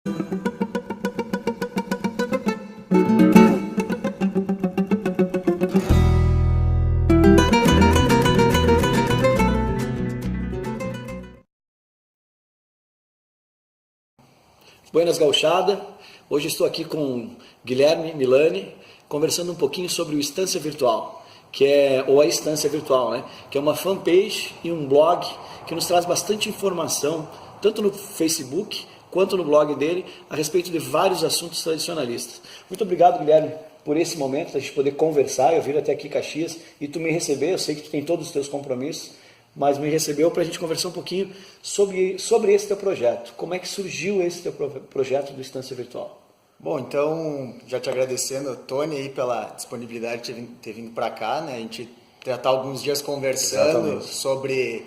Buenas gauchada, hoje estou aqui com Guilherme Milani, conversando um pouquinho sobre o Estância Virtual, ou a Estância Virtual, né? Que é uma fanpage e um blog que nos traz bastante informação, tanto no Facebook quanto no blog dele, a respeito de vários assuntos tradicionalistas. Muito obrigado, Guilherme, por esse momento, a gente poder conversar. Eu vim até aqui Caxias e tu me receber, eu sei que tu tem todos os teus compromissos, mas me recebeu para a gente conversar um pouquinho sobre esse teu projeto. Como é que surgiu esse teu projeto do Estância Virtual? Bom, então, já te agradecendo, Tony, aí, pela disponibilidade de ter vindo para cá, né? A gente já está alguns dias conversando sobre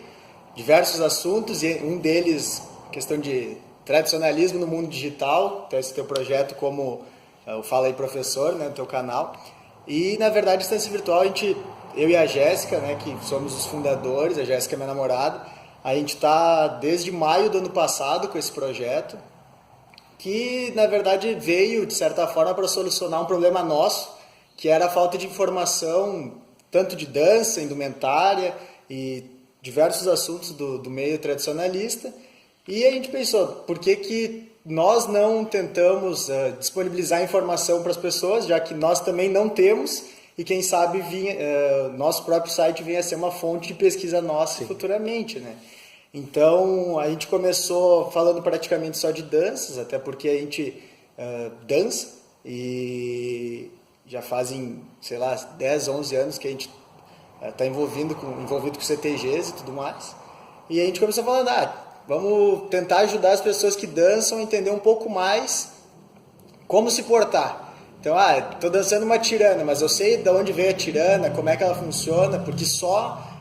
diversos assuntos, e um deles, questão de tradicionalismo no mundo digital, então esse teu projeto como o Fala aí Professor, né, no teu canal. E, na verdade, Estância Virtual, eu e a Jéssica, né, que somos os fundadores, a Jéssica é minha namorada, a gente está desde maio do ano passado com esse projeto, que na verdade veio, de certa forma, para solucionar um problema nosso, que era a falta de informação, tanto de dança, indumentária e diversos assuntos do meio tradicionalista. E a gente pensou, por que nós não tentamos disponibilizar informação para as pessoas, já que nós também não temos, e quem sabe nosso próprio site venha a ser uma fonte de pesquisa nossa Sim. futuramente, né? Então, a gente começou falando praticamente só de danças, até porque a gente dança, e já fazem, sei lá, 10, 11 anos que a gente está envolvido com CTGs e tudo mais. E a gente começou falando, vamos tentar ajudar as pessoas que dançam a entender um pouco mais como se portar. Então, estou dançando uma tirana, mas eu sei de onde veio a tirana, como é que ela funciona, porque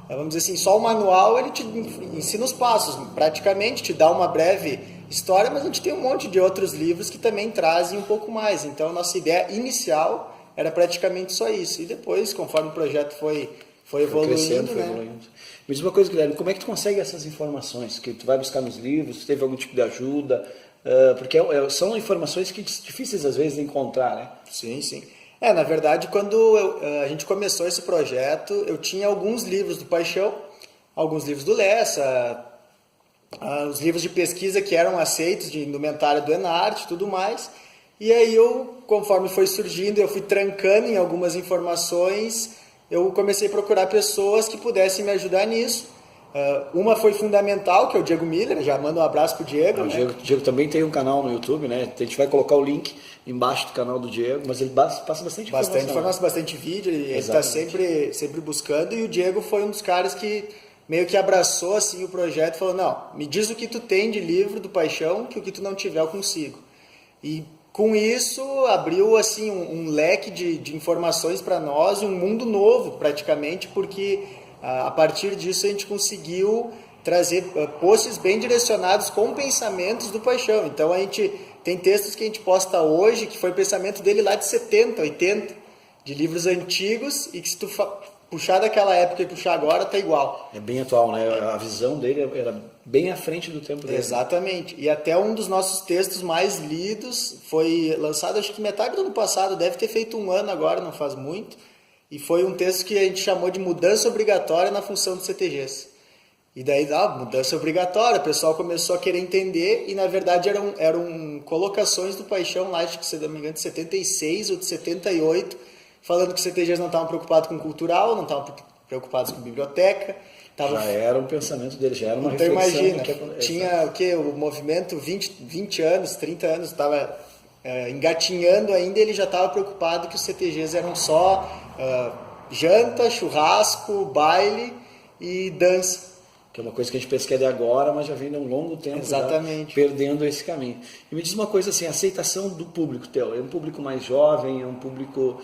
vamos dizer assim, só o manual ele te ensina os passos, praticamente te dá uma breve história, mas a gente tem um monte de outros livros que também trazem um pouco mais. Então, nossa ideia inicial era praticamente só isso. E depois, conforme o projeto foi evoluindo, crescendo, evoluindo. Me diz uma coisa, Guilherme, como é que tu consegue essas informações? Que tu vai buscar nos livros, teve algum tipo de ajuda? Porque são informações que difíceis às vezes de encontrar, né? Sim, sim. Na verdade, quando a gente começou esse projeto, eu tinha alguns livros do Paixão, alguns livros do Lessa, os livros de pesquisa que eram aceitos de indumentária do Enarte e tudo mais. E aí conforme foi surgindo, eu fui trancando em algumas informações, eu comecei a procurar pessoas que pudessem me ajudar nisso. Uma foi fundamental, que é o Diego Miller, já mando um abraço pro Diego. Né? O Diego também tem um canal no YouTube, né? A gente vai colocar o link embaixo do canal do Diego, mas ele passa bastante informação. Bastante vídeo, ele está sempre buscando, e o Diego foi um dos caras que meio que abraçou assim, o projeto e falou, não, me diz o que tu tem de livro do Paixão, que o que tu não tiver eu consigo. E com isso abriu assim, um leque de informações para nós, um mundo novo praticamente, porque a partir disso a gente conseguiu trazer posts bem direcionados com pensamentos do Paixão. Então a gente tem textos que a gente posta hoje, que foi o pensamento dele lá de 70, 80, de livros antigos, e que se tu puxar daquela época e puxar agora, tá igual. É bem atual, né? A visão dele era bem à frente do tempo dele. Exatamente. E até um dos nossos textos mais lidos foi lançado, acho que metade do ano passado, deve ter feito um ano agora, não faz muito. E foi um texto que a gente chamou de mudança obrigatória na função dos CTGs. E daí, mudança obrigatória, o pessoal começou a querer entender, e na verdade eram colocações do Paixão lá, acho que, se não me engano, de 76 ou de 78, falando que os CTGs não estavam preocupados com cultural, não estavam preocupados com biblioteca. Já era um pensamento dele, já era uma reflexão. Então imagina, tinha o movimento 20 anos, 30 anos, estava engatinhando ainda, ele já estava preocupado que os CTGs eram só janta, churrasco, baile e dança. Que é uma coisa que a gente pensa que é de agora, mas já vem de um longo tempo. Exatamente. Perdendo esse caminho. E me diz uma coisa assim, a aceitação do público teu, é um público mais jovem, é um público...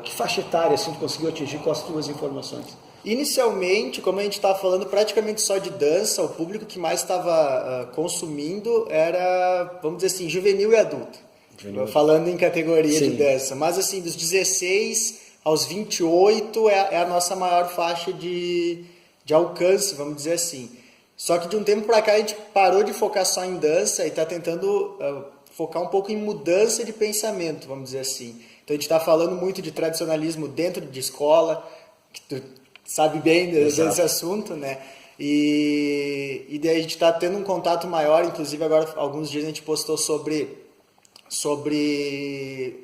que faixa etária assim, tu conseguiu atingir com as tuas informações? Inicialmente, como a gente estava falando praticamente só de dança, o público que mais estava consumindo era, vamos dizer assim, juvenil e adulto. Falando em categoria Sim. de dança. Mas assim, dos 16 aos 28 é a nossa maior faixa de alcance, vamos dizer assim. Só que de um tempo para cá a gente parou de focar só em dança e está tentando focar um pouco em mudança de pensamento, vamos dizer assim. Então a gente está falando muito de tradicionalismo dentro de escola, que tu sabe bem desse assunto, né? E daí a gente está tendo um contato maior, inclusive agora alguns dias a gente postou sobre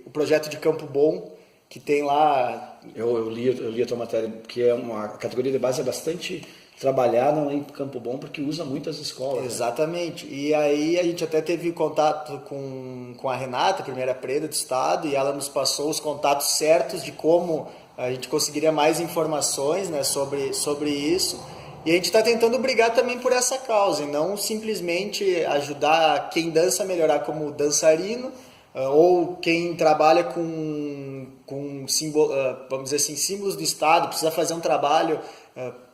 o projeto de Campo Bom, que tem lá... Eu li a tua matéria, que é uma categoria de base bastante trabalhada lá em Campo Bom, porque usa muito as escolas. Exatamente. Né? E aí a gente até teve contato com a Renata, a primeira preda do estado, e ela nos passou os contatos certos de como a gente conseguiria mais informações, né, sobre isso. E a gente está tentando brigar também por essa causa, e não simplesmente ajudar quem dança a melhorar como dançarino, ou quem trabalha com vamos dizer assim, símbolos do Estado, precisa fazer um trabalho,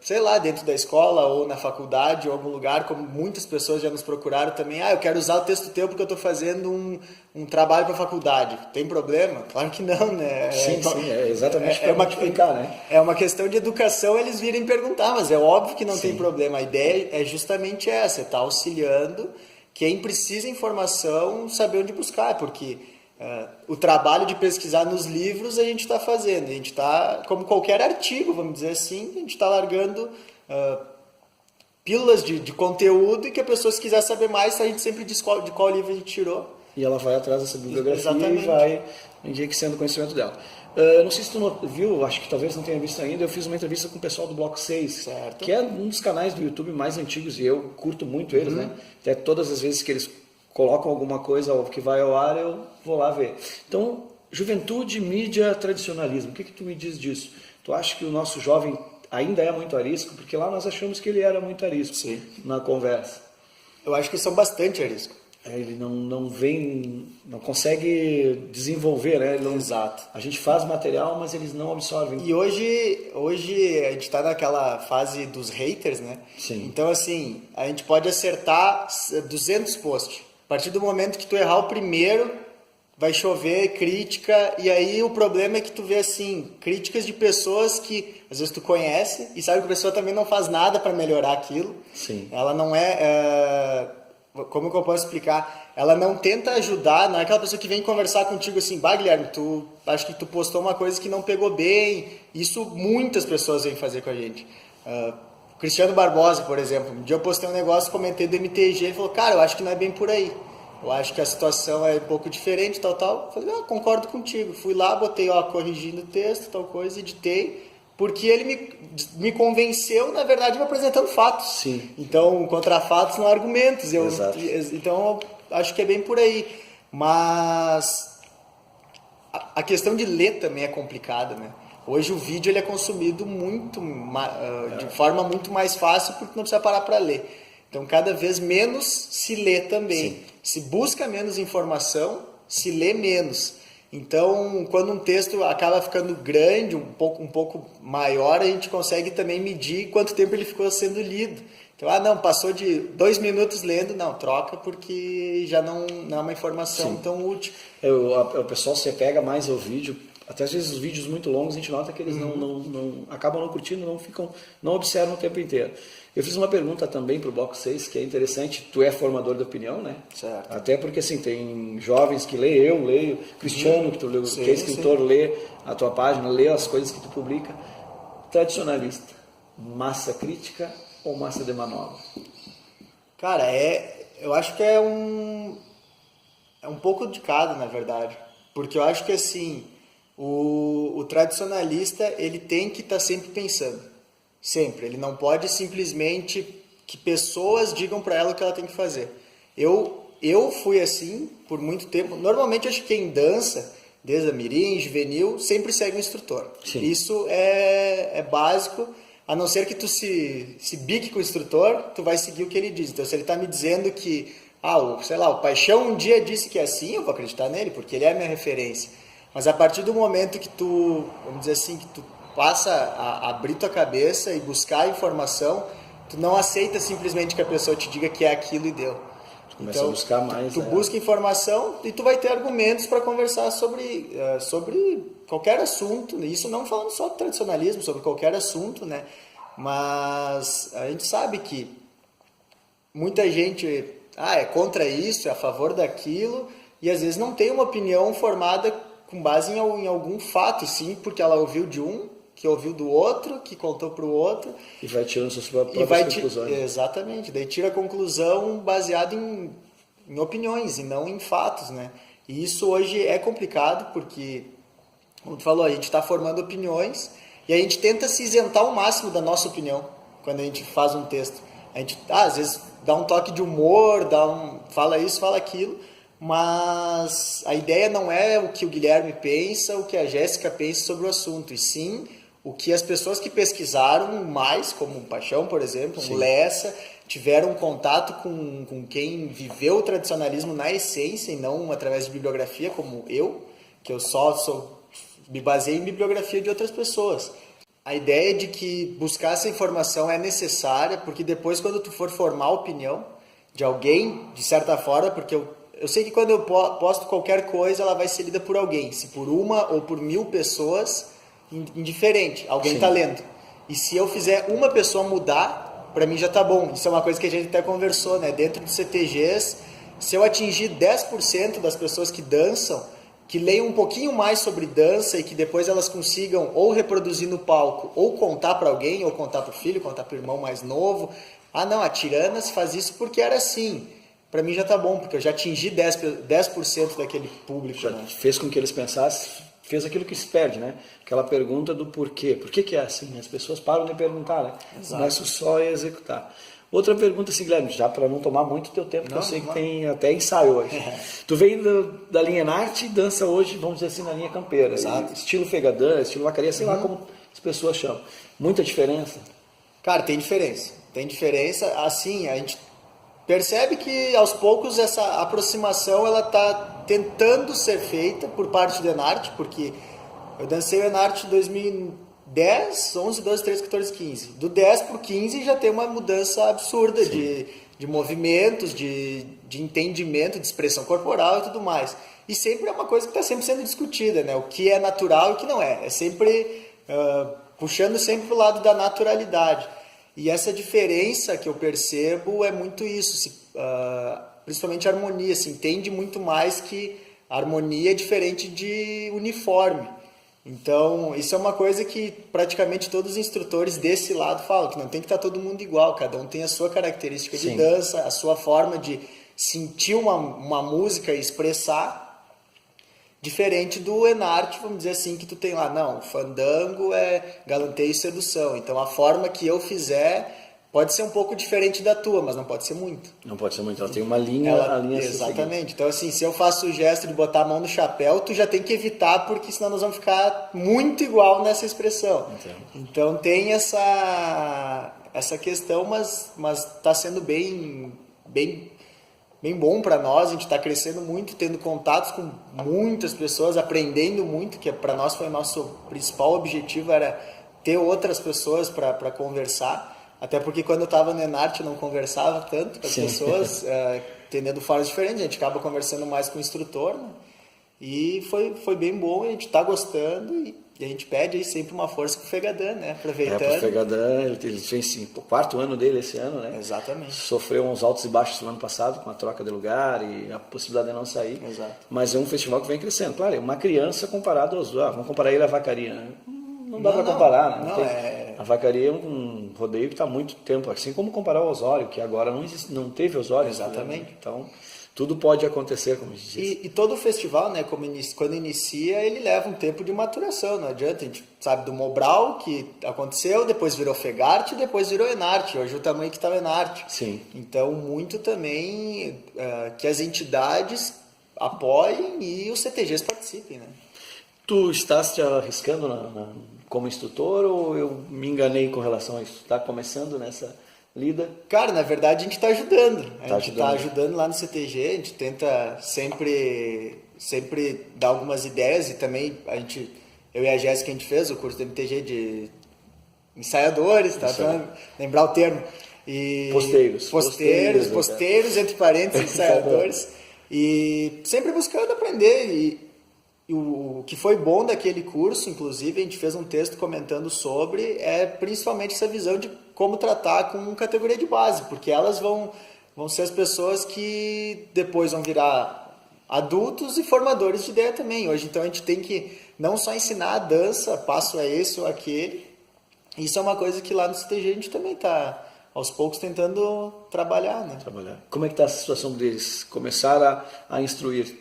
sei lá, dentro da escola ou na faculdade ou algum lugar, como muitas pessoas já nos procuraram também. Eu quero usar o texto teu porque eu estou fazendo um trabalho para a faculdade. Tem problema? Claro que não, né? Sim, é exatamente para explicar, né? É uma questão de educação, eles virem perguntar, mas é óbvio que não tem problema. A ideia é justamente essa, é estar auxiliando quem precisa de informação, saber onde buscar, porque o trabalho de pesquisar nos livros a gente está fazendo, a gente está, como qualquer artigo, vamos dizer assim, a gente está largando pílulas de conteúdo, e que a pessoa, se quiser saber mais, a gente sempre diz de qual livro a gente tirou. E ela vai atrás dessa bibliografia. Exatamente. E vai enriquecendo o conhecimento dela. Não sei se tu viu, acho que talvez não tenha visto ainda, eu fiz uma entrevista com o pessoal do Bloco 6, certo, que é um dos canais do YouTube mais antigos, e eu curto muito eles, né? Até todas as vezes que eles colocam alguma coisa que vai ao ar, eu vou lá ver. Então, juventude, mídia, tradicionalismo, o que tu me diz disso? Tu acha que o nosso jovem ainda é muito arisco? Porque lá nós achamos que ele era muito arisco. Sim. Na conversa. Eu acho que são bastante arisco. Ele não consegue desenvolver, né? Exato. A gente faz material, mas eles não absorvem. E hoje a gente está naquela fase dos haters, né? Sim. Então, assim, a gente pode acertar 200 posts. A partir do momento que tu errar o primeiro, vai chover crítica, e aí o problema é que tu vê, assim, críticas de pessoas que às vezes tu conhece e sabe que a pessoa também não faz nada para melhorar aquilo. Sim. Ela não como que eu posso explicar? Ela não tenta ajudar, não é aquela pessoa que vem conversar contigo assim, Guilherme, acho que tu postou uma coisa que não pegou bem. Isso muitas pessoas vêm fazer com a gente. Cristiano Barbosa, por exemplo, um dia eu postei um negócio, comentei do MTG, ele falou, cara, eu acho que não é bem por aí. Eu acho que a situação é um pouco diferente, tal. Eu falei, concordo contigo. Fui lá, botei, corrigindo o texto, tal coisa, editei, porque ele me convenceu, na verdade, me apresentando fatos. Sim. Então, contra fatos não há argumentos. Exato. Então, eu acho que é bem por aí. Mas a questão de ler também é complicada, né? Hoje o vídeo ele é consumido de forma muito mais fácil, porque não precisa parar para ler. Então, cada vez menos se lê também. Sim. Se busca menos informação, se lê menos. Então, quando um texto acaba ficando grande, um pouco maior, a gente consegue também medir quanto tempo ele ficou sendo lido. Então, passou de 2 minutos lendo, não, troca, porque já não é uma informação Sim. tão útil. O pessoal se apega mais ao vídeo. Até às vezes os vídeos muito longos, a gente nota que eles não acabam não curtindo, não observam o tempo inteiro. Eu fiz uma pergunta também para o Bloco 6, que é interessante. Tu é formador de opinião, né? Certo. Até porque assim, tem jovens que leem, eu leio, Cristiano, que é escritor, lê a tua página, lê as coisas que tu publica. Tradicionalista, massa crítica ou massa de manobra? Cara, eu acho que é um pouco de cada, na verdade. Porque eu acho que assim, o tradicionalista, ele tem que estar sempre pensando. Sempre. Ele não pode simplesmente que pessoas digam para ela o que ela tem que fazer. Eu fui assim por muito tempo. Normalmente, acho que quem dança, desde a mirim, juvenil, sempre segue um instrutor. Sim. Isso é básico. A não ser que tu se bique com o instrutor, tu vai seguir o que ele diz. Então, se ele está me dizendo que, o Paixão um dia disse que é assim, eu vou acreditar nele, porque ele é a minha referência. Mas a partir do momento que tu, vamos dizer assim, que tu passa a abrir tua cabeça e buscar informação, tu não aceita simplesmente que a pessoa te diga que é aquilo e deu. Tu começa a buscar mais. Tu busca informação e tu vai ter argumentos para conversar sobre qualquer assunto. Isso não falando só do tradicionalismo, sobre qualquer assunto, né? Mas a gente sabe que muita gente é contra isso, é a favor daquilo, e às vezes não tem uma opinião formada com base em algum fato, e sim porque ela ouviu de um, que ouviu do outro, que contou para o outro. E vai tirando suas próprias conclusões. Exatamente, daí tira a conclusão baseada em opiniões e não em fatos, né? E isso hoje é complicado porque, como tu falou, a gente está formando opiniões e a gente tenta se isentar ao máximo da nossa opinião quando a gente faz um texto. A gente, às vezes, dá um toque de humor, fala isso, fala aquilo, mas a ideia não é o que o Guilherme pensa, o que a Jéssica pensa sobre o assunto, e sim o que as pessoas que pesquisaram mais, como o Paixão, por exemplo, o Lessa, tiveram contato com quem viveu o tradicionalismo na essência e não através de bibliografia, como eu, que eu me baseei em bibliografia de outras pessoas. A ideia de que buscar essa informação é necessária, porque depois, quando tu for formar a opinião de alguém, de certa forma, porque eu sei que quando eu posto qualquer coisa, ela vai ser lida por alguém, se por uma ou por 1000 pessoas, indiferente, alguém está lendo. E se eu fizer uma pessoa mudar, para mim já tá bom. Isso é uma coisa que a gente até conversou, né? Dentro dos CTGs, se eu atingir 10% das pessoas que dançam, que leiam um pouquinho mais sobre dança e que depois elas consigam ou reproduzir no palco, ou contar para alguém, ou contar para o filho, contar para o irmão mais novo. Ah, não, a Tiranas faz isso porque era assim. Para mim já tá bom, porque eu já atingi 10% daquele público. Já, né? fez com que eles pensassem, fez aquilo que se perde, né? Aquela pergunta do porquê. Por que é assim? As pessoas param de perguntar, né? Começam só a executar. Outra pergunta, assim, Guilherme, já para não tomar muito teu tempo, porque eu sei que tem até ensaio hoje. Tu vem da linha Enarte e dança hoje, vamos dizer assim, na linha campeira. Estilo Fegadã, estilo Vacaria, sei lá como as pessoas chamam. Muita diferença? Cara, tem diferença. Tem diferença. Assim, a gente percebe que aos poucos essa aproximação ela está tentando ser feita por parte do Enarte, porque eu dancei o Enarte em 2010, 11, 12, 13, 14, 15. Do 10 para o 15 já tem uma mudança absurda de movimentos, de entendimento, de expressão corporal e tudo mais. E sempre é uma coisa que está sempre sendo discutida, né? O que é natural e o que não é. É sempre puxando sempre para o lado da naturalidade. E essa diferença que eu percebo é muito isso, principalmente a harmonia, se entende muito mais que a harmonia é diferente de uniforme. Então, isso é uma coisa que praticamente todos os instrutores desse lado falam, que não tem que estar todo mundo igual, cada um tem a sua característica de dança, a sua forma de sentir uma música e expressar, diferente do Enarte, vamos dizer assim, que tu tem lá, não, o fandango é galanteio e sedução, então a forma que eu fizer pode ser um pouco diferente da tua, mas não pode ser muito. Não pode ser muito, ela tem uma linha, a linha exatamente, então assim, se eu faço o gesto de botar a mão no chapéu, tu já tem que evitar, porque senão nós vamos ficar muito igual nessa expressão. Então tem essa questão, mas está sendo bem bom para nós, a gente está crescendo muito, tendo contatos com muitas pessoas, aprendendo muito, que para nós foi o nosso principal objetivo, era ter outras pessoas para conversar, até porque quando eu estava no Enarte eu não conversava tanto com as pessoas, entendendo formas diferentes, a gente acaba conversando mais com o instrutor, né? E foi bem bom, a gente está gostando e a gente pede aí sempre uma força pro Fegadã, né? Aproveitando. Pro Fegadã, ele fez o 4º ano dele esse ano, né? Exatamente. Sofreu uns altos e baixos no ano passado com a troca de lugar e a possibilidade de não sair. Exato. Mas é um festival que vem crescendo. Claro, é uma criança comparado aos... vamos comparar ele à Vacaria, né? Não dá para comparar, né? A Vacaria é um rodeio que está há muito tempo, assim como comparar o Osório, que agora não teve Osório. Exatamente. Né? Então, tudo pode acontecer, como diz. E todo festival, né, quando inicia, ele leva um tempo de maturação, não adianta. A gente sabe do Mobral, que aconteceu, depois virou Fegarte, depois virou Enarte, hoje o tamanho que está o Enarte. Sim. Então, muito também que as entidades apoiem e os CTGs participem, né? Tu estás te arriscando como instrutor ou eu me enganei com relação a isso? Está começando nessa lida? Cara, na verdade a gente está ajudando. A gente está ajudando lá no CTG, a gente tenta sempre dar algumas ideias e também eu e a Jéssica, a gente fez o curso do MTG de ensaiadores, tá? Pra lembrar o termo. E posteiros, entre parênteses, ensaiadores. E sempre buscando aprender e o que foi bom daquele curso, inclusive, a gente fez um texto comentando sobre, principalmente essa visão de como tratar com categoria de base, porque elas vão vão ser as pessoas que depois vão virar adultos e formadores de ideia também. Hoje, então, a gente tem que não só ensinar a dança, passo é esse ou aquele. Isso é uma coisa que lá no CTG a gente também está, aos poucos, tentando trabalhar, né? Como é que está a situação deles? Começaram a instruir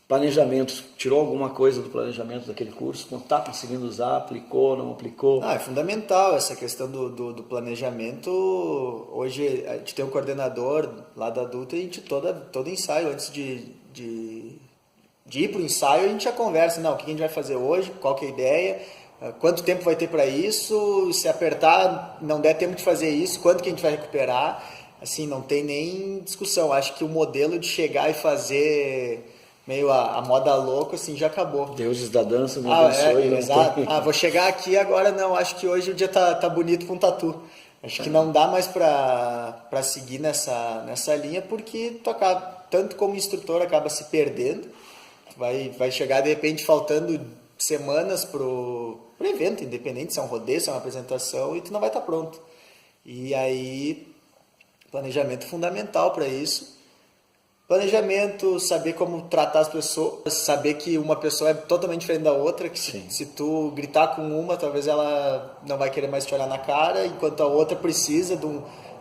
planejamento. Tirou alguma coisa do planejamento daquele curso? Está conseguindo usar? Aplicou, não aplicou? É fundamental essa questão do planejamento. Hoje a gente tem um coordenador lá da Adulta e a gente todo ensaio, antes de ir para o ensaio, a gente já conversa. Não, o que a gente vai fazer hoje? Qual que é a ideia? Quanto tempo vai ter para isso? Se apertar, não der tempo de fazer isso, quanto que a gente vai recuperar? Assim, não tem nem discussão. Acho que o modelo de chegar e fazer meio a moda louca, assim, já acabou. Deuses da dança me abençoe. Exato. Vou chegar aqui agora, não. Acho que hoje o dia tá bonito com tatu. Acho que não dá mais para seguir nessa linha, porque tu acaba, tanto como instrutor, acaba se perdendo. Vai chegar, de repente, faltando semanas pro evento, independente se é um rodeio, se é uma apresentação, e tu não vai estar pronto. E aí, planejamento fundamental para isso. Planejamento, saber como tratar as pessoas, saber que uma pessoa é totalmente diferente da outra, que se tu gritar com uma, talvez ela não vai querer mais te olhar na cara, enquanto a outra precisa de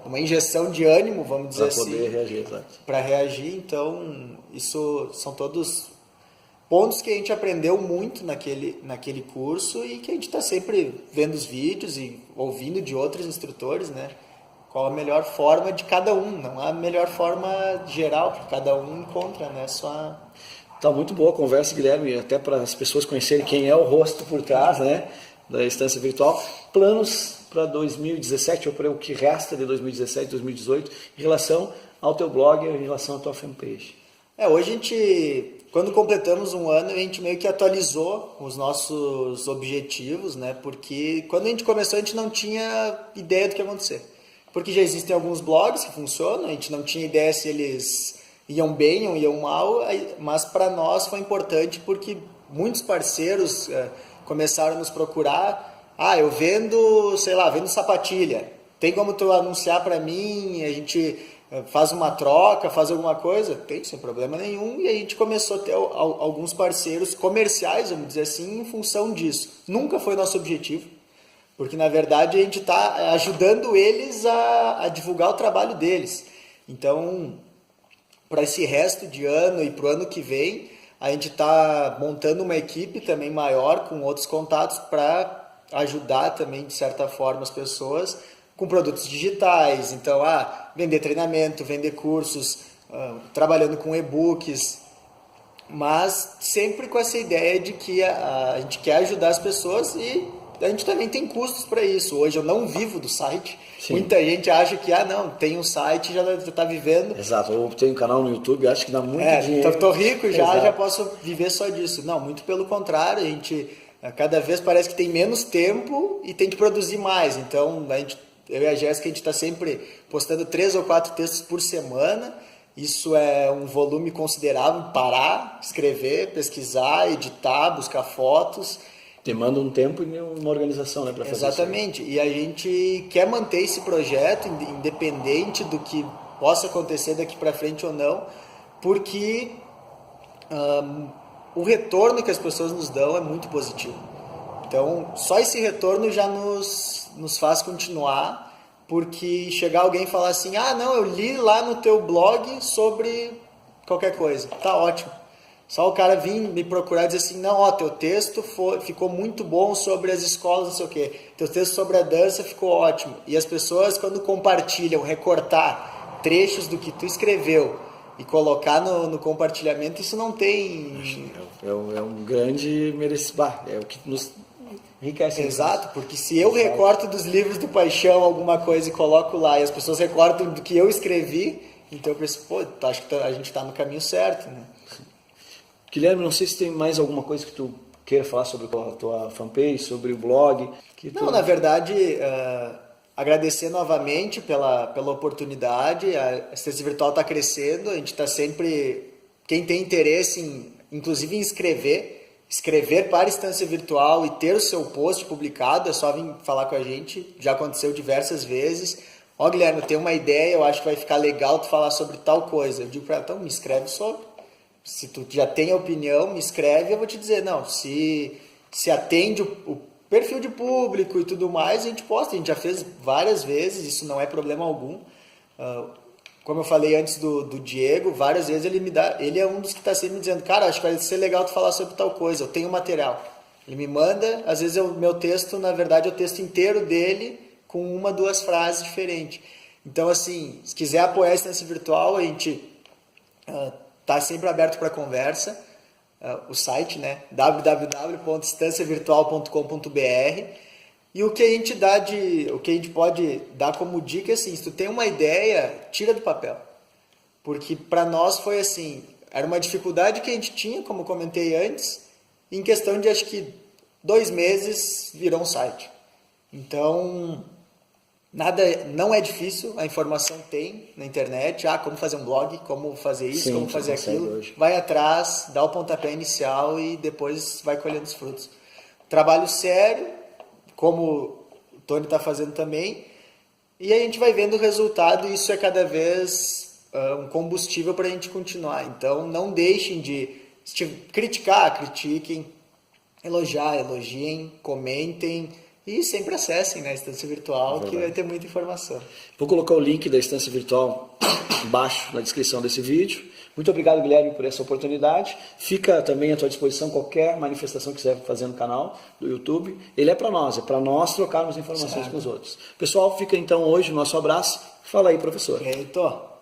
uma injeção de ânimo, vamos dizer assim, para poder reagir, para reagir. Então, isso são todos pontos que a gente aprendeu muito naquele curso e que a gente está sempre vendo os vídeos e ouvindo de outros instrutores, né? Qual a melhor forma de cada um, não há a melhor forma geral, porque cada um encontra, né? Tá muito boa a conversa, Guilherme, até para as pessoas conhecerem quem é o rosto por trás, né, da Estância Virtual. Planos para 2017, ou para o que resta de 2017, 2018, em relação ao teu blog, em relação à tua fanpage? Hoje a gente, quando completamos um ano, a gente meio que atualizou os nossos objetivos, né? Porque quando a gente começou, a gente não tinha ideia do que ia acontecer. Porque já existem alguns blogs que funcionam, a gente não tinha ideia se eles iam bem ou iam mal, mas para nós foi importante porque muitos parceiros começaram a nos procurar. Eu vendo, vendo sapatilha, tem como tu anunciar para mim, a gente faz uma troca, faz alguma coisa? Tem, sem problema nenhum, e a gente começou a ter alguns parceiros comerciais, vamos dizer assim, em função disso. Nunca foi nosso objetivo. Porque, na verdade, a gente está ajudando eles a divulgar o trabalho deles. Então, para esse resto de ano e para o ano que vem, a gente está montando uma equipe também maior, com outros contatos, para ajudar também, de certa forma, as pessoas com produtos digitais. Então, vender treinamento, vender cursos, trabalhando com e-books, mas sempre com essa ideia de que a gente quer ajudar as pessoas e a gente também tem custos para isso. Hoje eu não vivo do site. Sim. Muita gente acha que, não, tem um site e já está vivendo. Exato, ou tem um canal no YouTube, acho que dá muito dinheiro. Estou rico já posso viver só disso. Não, muito pelo contrário, a gente cada vez parece que tem menos tempo e tem que produzir mais. Então, eu e a Jéssica, a gente está sempre postando 3 ou 4 textos por semana. Isso é um volume considerável, parar, escrever, pesquisar, editar, buscar fotos. Demanda um tempo e uma organização, né, para fazer Exatamente. Isso. E a gente quer manter esse projeto independente do que possa acontecer daqui para frente ou não, porque o retorno que as pessoas nos dão é muito positivo. Então, só esse retorno já nos faz continuar, porque chegar alguém e falar assim, não, eu li lá no teu blog sobre qualquer coisa. Tá ótimo. Só o cara vir me procurar e dizer assim, não, teu texto ficou muito bom sobre as escolas, não sei o quê. Teu texto sobre a dança ficou ótimo. E as pessoas, quando compartilham, recortar trechos do que tu escreveu e colocar no compartilhamento, isso não tem... É um grande merecimento, é o que nos enriquece. Exato, porque se eu recorto dos livros do Paixão alguma coisa e coloco lá, e as pessoas recortam do que eu escrevi, então eu penso, acho que a gente está no caminho certo, né? Guilherme, não sei se tem mais alguma coisa que tu queira falar sobre a tua fanpage, sobre o blog. Não, na verdade, agradecer novamente pela oportunidade. A Estância Virtual está crescendo, a gente está sempre... Quem tem interesse, inclusive em escrever para a Estância Virtual e ter o seu post publicado, é só vir falar com a gente. Já aconteceu diversas vezes. ó, Guilherme, eu tenho uma ideia, eu acho que vai ficar legal tu falar sobre tal coisa. Eu digo para ela, então me escreve sobre. Se tu já tem a opinião, me escreve, eu vou te dizer, não, se atende o perfil de público e tudo mais, a gente posta. A gente já fez várias vezes, isso não é problema algum. Como eu falei antes do Diego, várias vezes ele é um dos que está sempre me dizendo, cara, acho que vai ser legal tu falar sobre tal coisa, eu tenho material. Ele me manda, às vezes o meu texto, na verdade, é o texto inteiro dele com 1, 2 frases diferentes. Então, assim, se quiser apoiar a Estância Virtual, a gente está sempre aberto para conversa. O site, né? www.estanciavirtual.com.br. E o que a gente pode dar como dica é assim, se tu tem uma ideia, tira do papel. Porque para nós foi assim, era uma dificuldade que a gente tinha, como comentei antes, em questão de acho que 2 meses virou um site. Então, não é difícil, a informação tem na internet, como fazer um blog, como fazer isso, como fazer aquilo. Hoje. Vai atrás, dá o pontapé inicial e depois vai colhendo os frutos. Trabalho sério, como o Tony está fazendo também, e a gente vai vendo o resultado e isso é cada vez um combustível para a gente continuar. Então não deixem de critiquem, elogiem, comentem e sempre acessem, né, a Estância Virtual, que vai ter muita informação. Vou colocar o link da Estância Virtual embaixo na descrição desse vídeo. Muito obrigado, Guilherme, por essa oportunidade. Fica também à tua disposição qualquer manifestação que quiser fazer no canal do YouTube. Ele é para nós trocarmos informações com os outros. Pessoal, fica então hoje o nosso abraço. Fala aí, professor. Heitor.